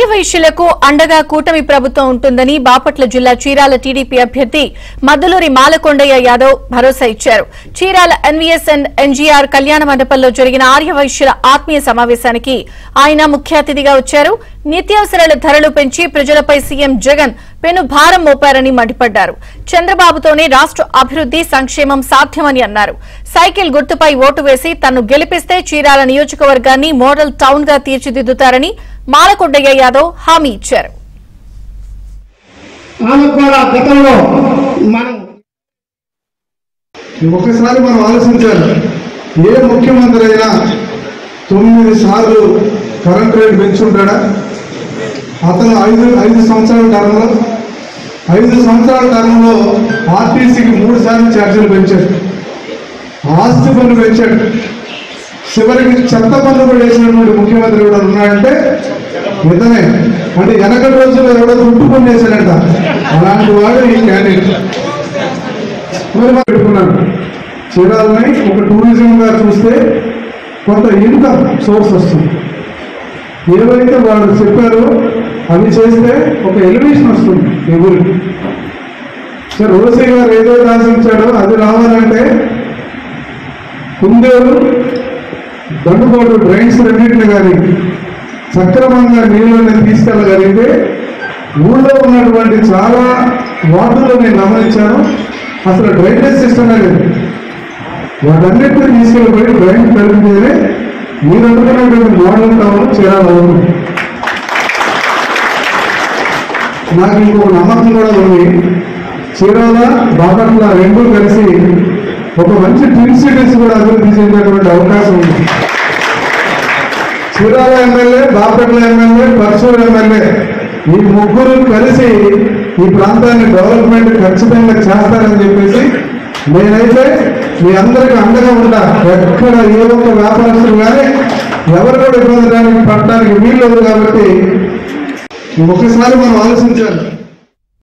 ఆర్యవైశ్యులకు అండగా కూటమి ప్రభుత్వం ఉంటుందని బాపట్ల జిల్లా చీరాల టీడీపీ అభ్యర్థి మద్దులూరి మాలకొండయ్య యాదవ్ భరోసా ఇచ్చారు. చీరాల ఎన్వీఎస్ అండ్ ఎన్జీఆర్ కళ్యాణ మండపంలో జరిగిన ఆర్యవైశ్యుల ఆత్మీయ సమావేశానికి ఆయన ముఖ్య అతిథిగా వచ్చారు. నిత్యావసరాల ధరలు పెంచి ప్రజలపై సీఎం జగన్ పెను భారం మోపారని మండిపడ్డారు. చంద్రబాబుతోనే రాష్ట్ర అభివృద్ది సంక్షేమం సాధ్యమని అన్నారు. సైకిల్ గుర్తుపై ఓటు వేసి తన్ను గెలిపిస్తే చీరాల నియోజకవర్గాన్ని మోడల్ టౌన్ గా తీర్చిదిద్దుతారని మాలకొండయ్య యాదవ్ హామీ ఇచ్చారు. ఒకసారి మనం ఆలోచించాలి. ఏ ముఖ్యమంత్రి అయినా 9 సార్లు కరెంట్ రేట్ పెంచుంటాడా? అతను 5 సంవత్సరాల టర్మ్లో ఆర్టీసీకి 3 సార్లు ఛార్జీలు పెంచాడు, ఆస్తి పన్ను పెంచాడు, చివరికి చెత్త పన్ను కూడా వేసినటువంటి ముఖ్యమంత్రి కూడా ఉన్నాడంటే ఇతనే. అంటే వెనకటి రోజుల్లో ఎవడో చుట్టుకొని వేశాడంట, అలాంటి వాడు ఈ క్యాండిడేట్. మరి పెట్టుకున్నాను చీరాలని ఒక టూరిజంగా చూస్తే కొంత ఇన్కమ్ సోర్స్ వస్తుంది. ఏవైతే వాళ్ళు చెప్పారో అవి చేస్తే ఒక ఎలివేషన్ వస్తుంది ఈ ఊరికి. సార్ ఓసీ గారు ఏదో ఆశించాడో అది రావాలంటే కుందేరు దండుకోడు డ్రైన్స్ రెండింటిని కానీ సక్రమంగా నీళ్ళని తీసుకెళ్ళగలిగితే ఊళ్ళో ఉన్నటువంటి చాలా వార్డుల్లో నేను గమనించాను, అసలు డ్రైనేజ్ సిస్టమ్ లేదు. వాటన్నిటిని తీసుకెళ్ళిపోయి డ్రైన్ కలిపితేనే మీరు అనుకున్నటువంటి మోడల్ టౌన్ చీరాల ఊరు. నాకు ఇంకొక నమ్మకం కూడా ఉంది, చీరాల బాపట్ల రెండూ కలిసి ఒక మంచి ట్విన్ సిటీస్ కూడా అభివృద్ధి చేసేటువంటి అవకాశం ఉంది. Chirala MLA, Bapatla MLA, Parchur MLA ఈ ముగ్గురు కలిసి ఈ ప్రాంతాన్ని డెవలప్మెంట్ ఖచ్చితంగా చేస్తారని చెప్పేసి నేనైతే మీ అందరికీ అండగా ఉంటా. ఎక్కడ ఏ ఒక్క వ్యాపారస్తులు కానీ ఎవరు కూడా ఇబ్బంది పడడానికి వీలు లేదు. కాబట్టి ఒకసారి మనం ఆలోచించాలి.